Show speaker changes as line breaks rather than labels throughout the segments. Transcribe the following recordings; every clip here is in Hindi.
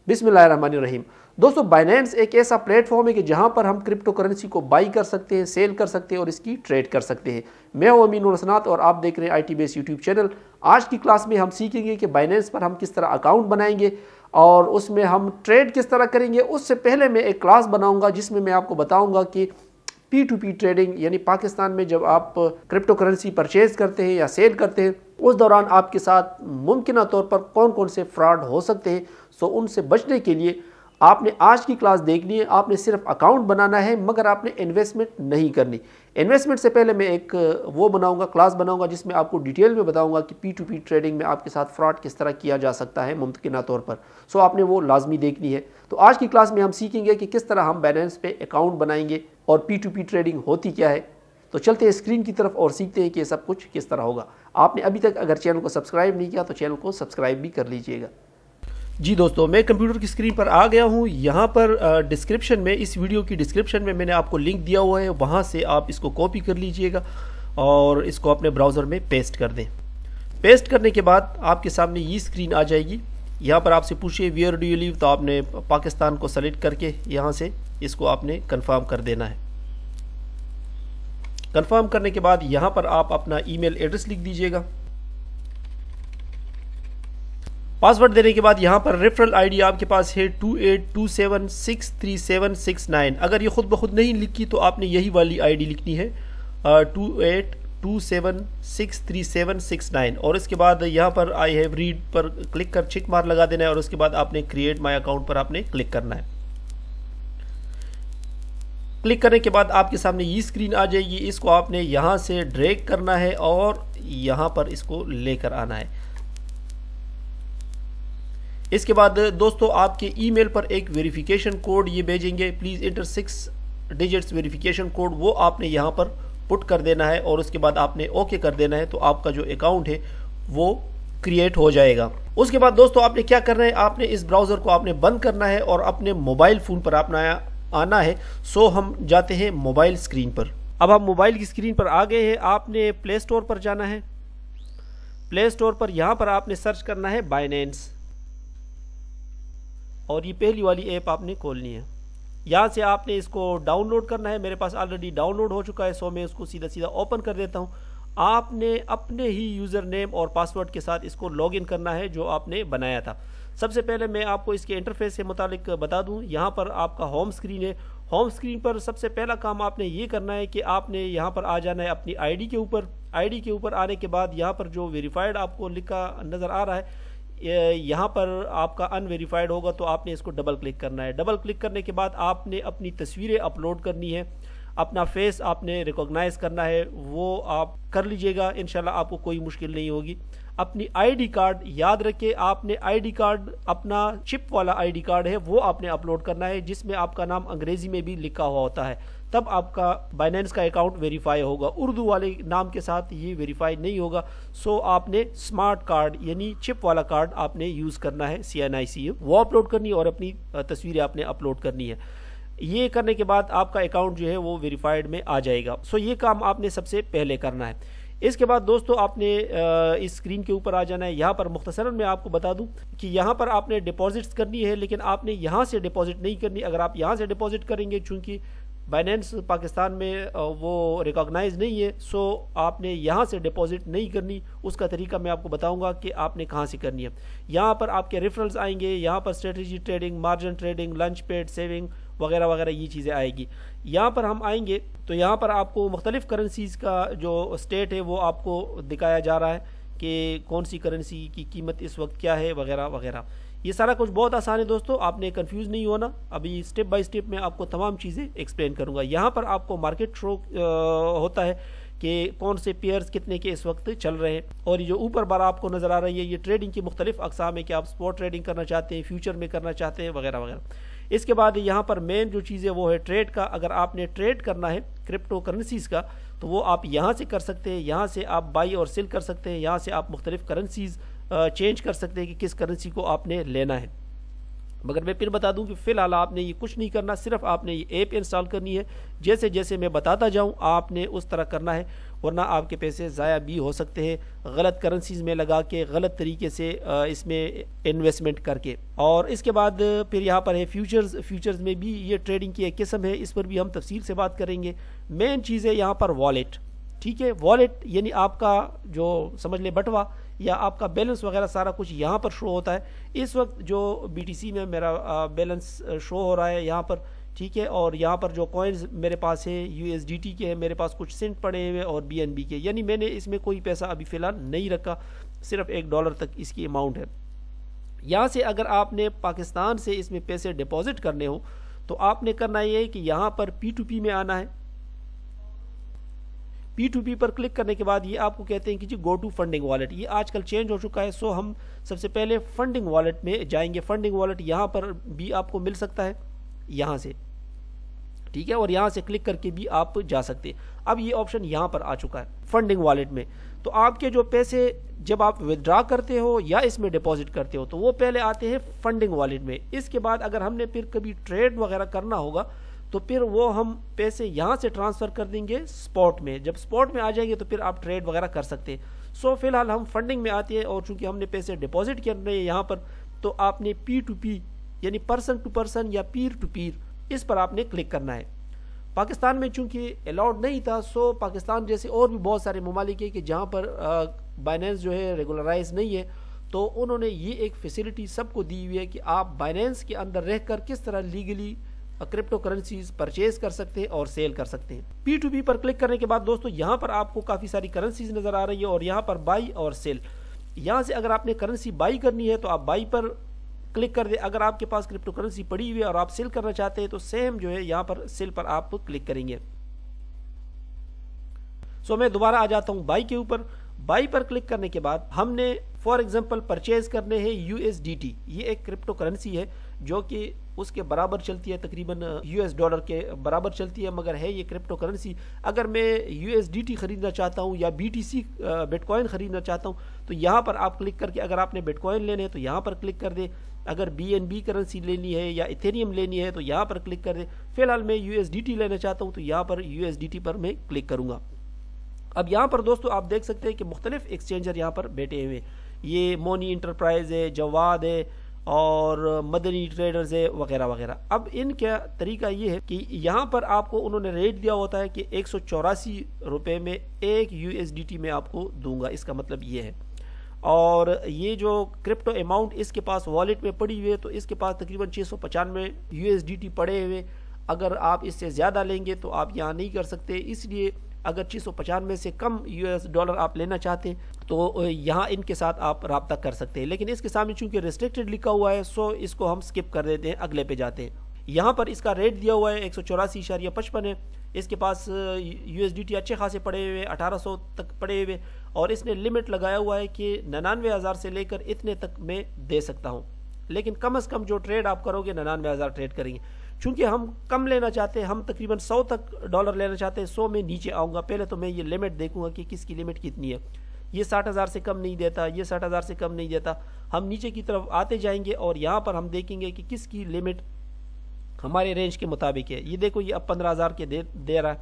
बिस्मिल्लाहिर्रहमानिर्रहीम। दोस्तों, बाइनेंस एक ऐसा प्लेटफॉर्म है कि जहां पर हम क्रिप्टो करेंसी को बाई कर सकते हैं, सेल कर सकते हैं और इसकी ट्रेड कर सकते हैं। मैं हूं अमीनुल हसनात और आप देख रहे हैं IT बेस यूट्यूब चैनल। आज की क्लास में हम सीखेंगे कि बाइनेंस पर हम किस तरह अकाउंट बनाएंगे और उसमें हम ट्रेड किस तरह करेंगे। उससे पहले मैं एक क्लास बनाऊंगा जिसमें मैं आपको बताऊंगा कि P2P ट्रेडिंग यानी पाकिस्तान में जब आप क्रिप्टो करेंसी परचेज करते हैं या सेल करते हैं उस दौरान आपके साथ मुमकिन तौर पर कौन कौन से फ्रॉड हो सकते हैं। सो उनसे बचने के लिए आपने आज की क्लास देखनी है। आपने सिर्फ अकाउंट बनाना है मगर आपने इन्वेस्टमेंट नहीं करनी। इन्वेस्टमेंट से पहले मैं एक क्लास बनाऊंगा जिसमें आपको डिटेल में बताऊंगा कि P2P ट्रेडिंग में आपके साथ फ्रॉड किस तरह किया जा सकता है मुमकिन तौर पर। सो आपने वो लाजमी देखनी है। तो आज की क्लास में हम सीखेंगे कि किस तरह हम बाइनेंस पे अकाउंट बनाएंगे और P2P ट्रेडिंग होती क्या है। तो चलते हैं स्क्रीन की तरफ और सीखते हैं कि सब कुछ किस तरह होगा। आपने अभी तक अगर चैनल को सब्सक्राइब नहीं किया तो चैनल को सब्सक्राइब भी कर लीजिएगा। जी दोस्तों, मैं कंप्यूटर की स्क्रीन पर आ गया हूं। यहाँ पर डिस्क्रिप्शन में, इस वीडियो की डिस्क्रिप्शन में मैंने आपको लिंक दिया हुआ है, वहाँ से आप इसको कॉपी कर लीजिएगा और इसको अपने ब्राउज़र में पेस्ट कर दें। पेस्ट करने के बाद आपके सामने ये स्क्रीन आ जाएगी। यहाँ पर आपसे पूछिए वेयर डू यू लिव, तो आपने पाकिस्तान को सेलेक्ट करके यहाँ से इसको आपने कन्फर्म कर देना है। कन्फर्म करने के बाद यहाँ पर आप अपना ईमेल एड्रेस लिख दीजिएगा। पासवर्ड देने के बाद यहाँ पर रेफरल आईडी आपके पास है 2827636769। अगर ये खुद ब खुद नहीं लिखी तो आपने यही वाली आईडी लिखनी है 2827636769 और इसके बाद यहाँ पर आई हैव रीड पर क्लिक कर चिक मार्क लगा देना है और उसके बाद आपने क्रिएट माय अकाउंट पर आपने क्लिक करना है। क्लिक करने के बाद आपके सामने ये स्क्रीन आ जाएगी। इसको आपने यहाँ से ड्रैग करना है और यहाँ पर इसको लेकर आना है। इसके बाद दोस्तों आपके ईमेल पर एक वेरिफिकेशन कोड ये भेजेंगे, please inter 6 digits verification code, वो आपने यहाँ पर पुट कर देना है और उसके बाद आपने ओके कर देना है। तो आपका जो अकाउंट है वो क्रिएट हो जाएगा। उसके बाद दोस्तों आपने क्या करना है, आपने इस ब्राउज़र को आपने बंद करना है और अपने मोबाइल फ़ोन पर अपना आना है। सो हम जाते हैं मोबाइल स्क्रीन पर। अब हम मोबाइल की स्क्रीन पर आ गए हैं। आपने प्ले स्टोर पर जाना है। प्ले स्टोर पर यहाँ पर आपने सर्च करना है बाइनेंस और ये पहली वाली ऐप आपने खोलनी है। यहाँ से आपने इसको डाउनलोड करना है। मेरे पास ऑलरेडी डाउनलोड हो चुका है, सो मैं उसको सीधा सीधा ओपन कर देता हूँ। आपने अपने ही यूज़र नेम और पासवर्ड के साथ इसको लॉगिन करना है जो आपने बनाया था। सबसे पहले मैं आपको इसके इंटरफेस के मुतालिक बता दूं। यहाँ पर आपका होम स्क्रीन है। होम स्क्रीन पर सबसे पहला काम आपने ये करना है कि आपने यहाँ पर आ जाना है अपनी आईडी के ऊपर। आईडी के ऊपर आने के बाद यहाँ पर जो वेरीफाइड आपको लिखा नज़र आ रहा है, यहाँ पर आपका अनवेरीफाइड होगा तो आपने इसको डबल क्लिक करना है। डबल क्लिक करने के बाद आपने अपनी तस्वीरें अपलोड करनी है, अपना फेस आपने रिकॉग्नाइज करना है, वो आप कर लीजिएगा। इंशाल्लाह आपको कोई मुश्किल नहीं होगी। अपनी आईडी कार्ड याद रखें, आपने आईडी कार्ड अपना चिप वाला आईडी कार्ड है वो आपने अपलोड करना है जिसमें आपका नाम अंग्रेजी में भी लिखा हुआ होता है, तब आपका बाइनेंस का अकाउंट वेरीफाई होगा। उर्दू वाले नाम के साथ ये वेरीफाई नहीं होगा। सो आपने स्मार्ट कार्ड यानी चिप वाला कार्ड आपने यूज़ करना है, CNIC वो अपलोड करनी है और अपनी तस्वीरें आपने अपलोड करनी है। ये करने के बाद आपका अकाउंट जो है वो वेरीफाइड में आ जाएगा। सो ये काम आपने सबसे पहले करना है। इसके बाद दोस्तों आपने इस स्क्रीन के ऊपर आ जाना है। यहाँ पर मुख्तसरन मैं आपको बता दूं कि यहाँ पर आपने डिपॉजिट्स करनी है, लेकिन आपने यहाँ से डिपॉजिट नहीं करनी। अगर आप यहाँ से डिपॉजिट करेंगे, चूँकि बाइनेंस पाकिस्तान में वो रिकॉग्नाइज नहीं है, सो आपने यहाँ से डिपॉजिट नहीं करनी। उसका तरीका मैं आपको बताऊंगा कि आपने कहाँ से करनी है। यहाँ पर आपके रेफरल्स आएंगे, यहाँ पर strategy trading, margin trading, lunch paid, saving वगैरह वगैरह ये चीज़ें आएगी। यहाँ पर हम आएंगे तो यहाँ पर आपको मुख्तलिफ करेंसीज़ का जो स्टेट है वो आपको दिखाया जा रहा है कि कौन सी करेंसी की कीमत इस वक्त क्या है वगैरह वगैरह। ये सारा कुछ बहुत आसान है दोस्तों, आपने कंफ्यूज नहीं होना। अभी स्टेप बाय स्टेप मैं आपको तमाम चीज़ें एक्सप्लेन करूँगा। यहाँ पर आपको मार्केट शो होता है कि कौन से पेयर्स कितने के इस वक्त चल रहे हैं और ये जो ऊपर बार आपको नज़र आ रही है ये ट्रेडिंग की मुख्तलिफ अक़साम है कि आप स्पॉट ट्रेडिंग करना चाहते हैं, फ्यूचर में करना चाहते हैं वगैरह वगैरह। इसके बाद यहाँ पर मेन जो चीज़ है वो है ट्रेड का। अगर आपने ट्रेड करना है क्रिप्टो करेंसीज़ का तो वो आप यहाँ से कर सकते हैं। यहाँ से आप बाई और सेल कर सकते हैं। यहाँ से आप मुख्तलिफ करेंसीज़ चेंज कर सकते हैं कि किस करेंसी को आपने लेना है। मगर मैं फिर बता दूं कि फ़िलहाल आपने ये कुछ नहीं करना, सिर्फ आपने ये ऐप इंस्टॉल करनी है। जैसे जैसे मैं बताता जाऊं आपने उस तरह करना है, वरना आपके पैसे ज़ाया भी हो सकते हैं गलत करेंसीज़ में लगा के, गलत तरीके से इसमें इन्वेस्टमेंट करके। और इसके बाद फिर यहाँ पर है फ्यूचर्स में भी ये ट्रेडिंग की एक किस्म है, इस पर भी हम तफसील से बात करेंगे। मेन चीज़ है यहाँ पर वॉलेट, ठीक है। वॉलेट यानी आपका जो समझ ले बटवा या आपका बैलेंस वगैरह सारा कुछ यहाँ पर शो होता है। इस वक्त जो BTC में मेरा बैलेंस शो हो रहा है यहाँ पर, ठीक है। और यहाँ पर जो कॉइन्स मेरे पास है USDT के हैं, मेरे पास कुछ सेंट पड़े हुए और BNB के, यानी मैंने इसमें कोई पैसा अभी फ़िलहाल नहीं रखा, सिर्फ $1 तक इसकी अमाउंट है। यहाँ से अगर आपने पाकिस्तान से इसमें पैसे डिपॉजिट करने हो तो आपने करना ये है कि यहाँ पर P2P में आना है। P2P पर क्लिक करने के बाद ये आपको कहते हैं कि जी गो टू फंडिंग वॉलेट। ये आजकल चेंज हो चुका है, सो हम सबसे पहले फंडिंग वॉलेट में जाएंगे। फंडिंग वॉलेट यहाँ पर भी आपको मिल सकता है यहाँ से, ठीक है। और यहाँ से क्लिक करके भी आप जा सकते हैं। अब ये ऑप्शन यहाँ पर आ चुका है फंडिंग वॉलेट में। तो आपके जो पैसे जब आप विदड्रा करते हो या इसमें डिपॉजिट करते हो तो वो पहले आते हैं फंडिंग वॉलेट में। इसके बाद अगर हमने फिर कभी ट्रेड वगैरह करना होगा तो फिर वो हम पैसे यहाँ से ट्रांसफ़र कर देंगे स्पॉट में। जब स्पॉट में आ जाएंगे तो फिर आप ट्रेड वगैरह कर सकते हैं। सो फिलहाल हम फंडिंग में आते हैं और चूंकि हमने पैसे डिपॉजिट करने हैं यहाँ पर, तो आपने P2P यानी पर्सन टू पर्सन या पीर टू पीर, इस पर आपने क्लिक करना है। पाकिस्तान में चूंकि अलाउड नहीं था, सो पाकिस्तान जैसे और भी बहुत सारे ममालिक है कि जहाँ पर बाइनेंस जो है रेगुलराइज नहीं है, तो उन्होंने ये एक फैसिलिटी सबको दी हुई है कि आप बाइनेंस के अंदर रहकर किस तरह लीगली क्रिप्टो करेंसीज परचेज कर सकते हैं और सेल कर सकते हैं। P2P पर क्लिक करने के बाद दोस्तों यहाँ पर आपको काफ़ी सारी करेंसीज नज़र आ रही है और यहाँ पर बाई और सेल। यहाँ से अगर आपने करेंसी बाई करनी है तो आप बाई पर क्लिक कर दे। अगर आपके पास क्रिप्टो करेंसी पड़ी हुई है और आप सेल करना चाहते हैं तो सेम जो है यहाँ पर सेल पर आप क्लिक करेंगे। सो मैं दोबारा आ जाता हूँ बाई के ऊपर। बाई पर क्लिक करने के बाद हमने फॉर एग्जांपल परचेज करने हैं USDT। ये एक क्रिप्टो करेंसी है जो कि उसके बराबर चलती है, तकरीबन $, के बराबर चलती है, मगर है ये क्रिप्टो करेंसी। अगर मैं USDT खरीदना चाहता हूँ या BTC बिटकॉइन खरीदना चाहता हूँ तो यहाँ पर आप क्लिक करके, अगर आपने बिटकॉइन लेने हैं तो यहाँ पर क्लिक कर दे। अगर BNB करेंसी लेनी है या इथेरियम लेनी है तो यहाँ पर क्लिक कर दे। फिलहाल मैं USDT लेना चाहता हूँ तो यहाँ पर USDT पर मैं क्लिक करूँगा। अब यहाँ पर दोस्तों आप देख सकते हैं कि मुख्तलिफ एक्सचेंजर यहाँ पर बैठे हुए, ये मोनी इंटरप्राइज है, जवाद है और मदनी ट्रेडर्स है वगैरह वगैरह। अब इनका तरीका ये है कि यहाँ पर आपको उन्होंने रेट दिया होता है कि 184 रुपये में एक USDT में आपको दूंगा, इसका मतलब ये है। और ये जो क्रिप्टो अमाउंट इसके पास वॉलेट में पड़ी हुई है तो इसके पास तकरीबन 695 USDT पड़े हुए। अगर आप इससे ज़्यादा लेंगे तो आप यहाँ नहीं कर सकते, इसलिए अगर 695 से कम $, आप लेना चाहते हैं तो यहाँ इनके साथ आप रब्ता कर सकते हैं। लेकिन इसके सामने चूंकि रिस्ट्रिक्टेड लिखा हुआ है सो इसको हम स्किप कर देते हैं, अगले पे जाते हैं। यहाँ पर इसका रेट दिया हुआ है 184.55 है। इसके पास USDT अच्छे खासे पड़े हुए, 1800 तक पड़े हुए, और इसने लिमिट लगाया हुआ है कि 99,000 से लेकर इतने तक मैं दे सकता हूँ। लेकिन कम से कम जो ट्रेड आप करोगे 99,000 ट्रेड करेंगे। चूंकि हम कम लेना चाहते हैं, हम तकरीबन $100 तक लेना चाहते हैं, 100 में नीचे आऊँगा। पहले तो मैं ये लिमिट देखूंगा कि किसकी लिमिट कितनी है। ये 60,000 से कम नहीं देता, ये 60,000 से कम नहीं देता। हम नीचे की तरफ आते जाएंगे और यहाँ पर हम देखेंगे कि किसकी लिमिट हमारे रेंज के मुताबिक है। ये देखो ये अब 15,000 के दे रहा है,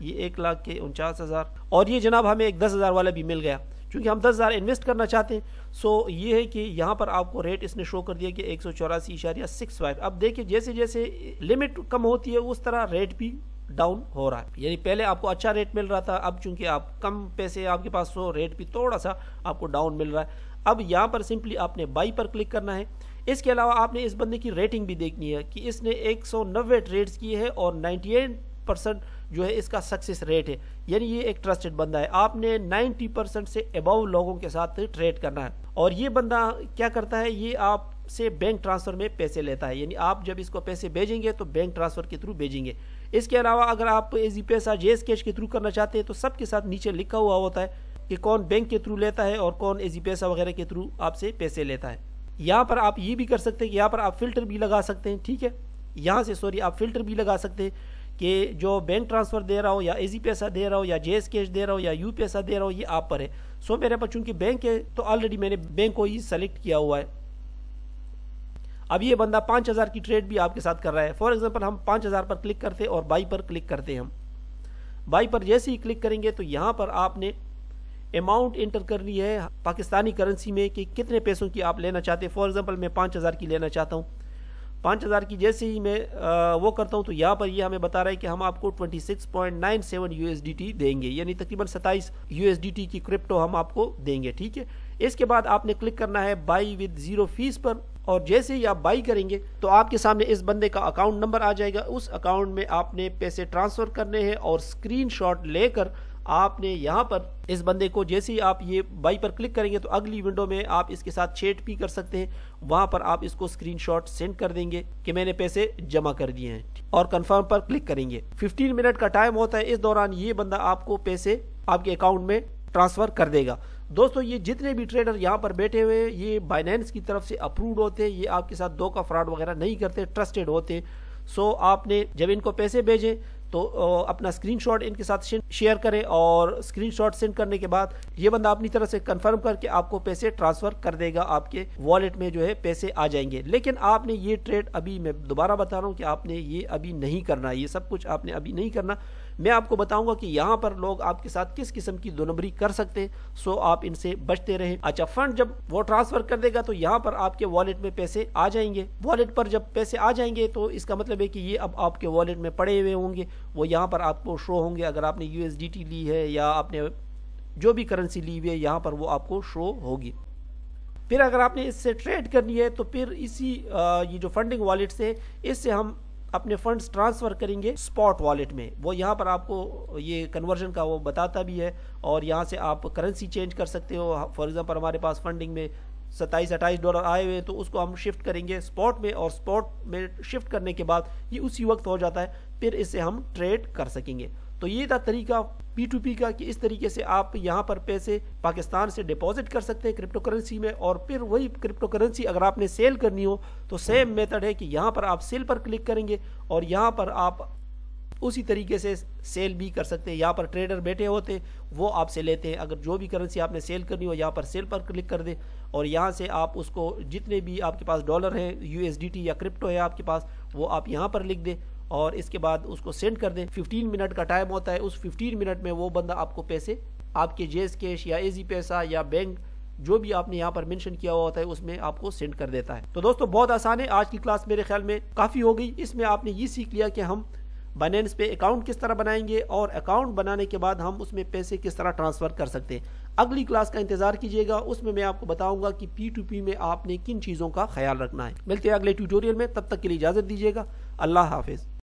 ये 1,49,000, और ये जनाब हमें एक 10,000 वाला भी मिल गया। क्योंकि हम 10,000 इन्वेस्ट करना चाहते हैं, सो ये है कि यहाँ पर आपको रेट इसने शो कर दिया कि 184.65। अब देखिए जैसे जैसे लिमिट कम होती है उस तरह रेट भी डाउन हो रहा है। यानी पहले आपको अच्छा रेट मिल रहा था, अब चूंकि आप कम पैसे आपके पास, सो रेट भी थोड़ा सा आपको डाउन मिल रहा है। अब यहाँ पर सिंपली आपने बाई पर क्लिक करना है। इसके अलावा आपने इस बंदे की रेटिंग भी देखनी है कि इसने 190 ट्रेड्स किए हैं और 98% जो है इसका सक्सेस रेट है, यानी ये एक ट्रस्टेड बंदा है। आपने 90% से अबव लोगों के साथ ट्रेड करना है। और ये बंदा क्या करता है, ये आपसे बैंक ट्रांसफर में पैसे लेता है, यानी आप जब इसको पैसे भेजेंगे तो बैंक ट्रांसफर के थ्रू भेजेंगे। इसके अलावा अगर आप इजी पैसा जेस कैश के थ्रू करना चाहते हैं तो सबके साथ नीचे लिखा हुआ होता है कि कौन बैंक के थ्रू लेता है और कौन इजी पैसा वगैरह के थ्रू आपसे पैसे लेता है। यहाँ पर आप ये भी कर सकते हैं कि यहाँ पर आप फिल्टर भी लगा सकते हैं, ठीक है। यहाँ से आप फिल्टर भी लगा सकते हैं कि जो बैंक ट्रांसफ़र दे रहा हो या इजी पैसा दे रहा हो या जेस कैश दे रहा हो या यू पैसा दे रहा हो, ये आप पर है। सो मेरे पास चूंकि बैंक है तो ऑलरेडी मैंने बैंक को ही सेलेक्ट किया हुआ है। अब ये बंदा 5000 की ट्रेड भी आपके साथ कर रहा है। फॉर एग्जांपल हम 5000 पर क्लिक करते हैं और बाई पर क्लिक करते हैं। हम बाई पर जैसे ही क्लिक करेंगे तो यहाँ पर आपने अमाउंट इंटर करनी है पाकिस्तानी करेंसी में कि कितने पैसों की आप लेना चाहते हैं। फॉर एग्जांपल मैं 5000 की लेना चाहता हूँ। 5000 की जैसे ही मैं वो करता हूँ तो यहाँ पर ये हमें बता रहा है कि हम आपको 26.97 USDT देंगे, यानी तकरीबन 27 USDT की क्रिप्टो हम आपको देंगे। ठीक है, इसके बाद आपने क्लिक करना है बाई विद 0 फीस पर, और जैसे ही आप बाई करेंगे तो आपके सामने इस बंदे का अकाउंट नंबर आ जाएगा। उस अकाउंट में आपने पैसे ट्रांसफ़र करने हैं और स्क्रीनशॉट लेकर आपने यहाँ पर इस बंदे को, जैसे ही आप ये बाई पर क्लिक करेंगे तो अगली विंडो में आप इसके साथ चैट भी कर सकते हैं। वहाँ पर आप इसको स्क्रीनशॉट सेंड कर देंगे कि मैंने पैसे जमा कर दिए हैं और कंफर्म पर क्लिक करेंगे। 15 मिनट का टाइम होता है, इस दौरान ये बंदा आपको पैसे आपके अकाउंट में ट्रांसफ़र कर देगा। दोस्तों ये जितने भी ट्रेडर यहाँ पर बैठे हुए हैं ये बाइनेंस की तरफ से अप्रूव्ड होते हैं, ये आपके साथ धोखा फ्रॉड वगैरह नहीं करते, ट्रस्टेड होते हैं। सो आपने जब इनको पैसे भेजें तो अपना स्क्रीनशॉट इनके साथ शेयर करें और स्क्रीनशॉट सेंड करने के बाद ये बंदा अपनी तरफ से कंफर्म करके आपको पैसे ट्रांसफ़र कर देगा, आपके वॉलेट में जो है पैसे आ जाएंगे। लेकिन आपने ये ट्रेड अभी, मैं दोबारा बता रहा हूँ कि आपने ये अभी नहीं करना, ये सब कुछ आपने अभी नहीं करना। मैं आपको बताऊंगा कि यहाँ पर लोग आपके साथ किस किस्म की दो नंबरी कर सकते हैं, सो आप इनसे बचते रहें। अच्छा, फंड जब वो ट्रांसफर कर देगा तो यहाँ पर आपके वॉलेट में पैसे आ जाएंगे। वॉलेट पर जब पैसे आ जाएंगे तो इसका मतलब है कि ये अब आपके वॉलेट में पड़े हुए होंगे, वो यहाँ पर आपको शो होंगे। अगर आपने USDT ली है या आपने जो भी करेंसी ली हुई है यहाँ पर वो आपको शो होगी। फिर अगर आपने इससे ट्रेड करनी है तो फिर इसी ये जो फंडिंग वॉलेट से, इससे हम अपने फंड्स ट्रांसफ़र करेंगे स्पॉट वॉलेट में। वो यहाँ पर आपको ये कन्वर्जन का वो बताता भी है और यहाँ से आप करेंसी चेंज कर सकते हो। फॉर एग्जांपल हमारे पास फंडिंग में 27-28 डॉलर आए हुए हैं तो उसको हम शिफ्ट करेंगे स्पॉट में, और स्पॉट में शिफ्ट करने के बाद ये उसी वक्त हो जाता है, फिर इससे हम ट्रेड कर सकेंगे। तो ये था तरीका P2P का कि इस तरीके से आप यहाँ पर पैसे पाकिस्तान से डिपॉजिट कर सकते हैं क्रिप्टो करेंसी में, और फिर वही क्रिप्टो करेंसी अगर आपने सेल करनी हो तो सेम मेथड है कि यहाँ पर आप सेल पर क्लिक करेंगे और यहाँ पर आप उसी तरीके से सेल भी कर सकते हैं। यहाँ पर ट्रेडर बैठे होते हैं, वो आपसे लेते हैं। अगर जो भी करेंसी आपने सेल करनी हो यहाँ पर सेल पर क्लिक कर दें और यहाँ से आप उसको जितने भी आपके पास डॉलर हैं, USDT या क्रिप्टो है आपके पास, वो आप यहाँ पर लिख दें और इसके बाद उसको सेंड कर दें। 15 मिनट का टाइम होता है, उस 15 मिनट में वो बंदा आपको पैसे आपके जेज कैश या एजी पैसा या बैंक जो भी आपने यहाँ पर मेंशन किया हुआ होता है उसमें आपको सेंड कर देता है। तो दोस्तों बहुत आसान है। आज की क्लास मेरे ख्याल में काफ़ी हो गई। इसमें आपने ये सीख लिया कि हम बाइनेंस पे अकाउंट किस तरह बनाएंगे और अकाउंट बनाने के बाद हम उसमें पैसे किस तरह ट्रांसफ़र कर सकते हैं। अगली क्लास का इंतजार कीजिएगा, उसमें मैं आपको बताऊंगा कि P2P में आपने किन चीज़ों का ख्याल रखना है। मिलते हैं अगले ट्यूटोरियल में, तब तक के लिए इजाज़त दीजिएगा। अल्लाह हाफिज़।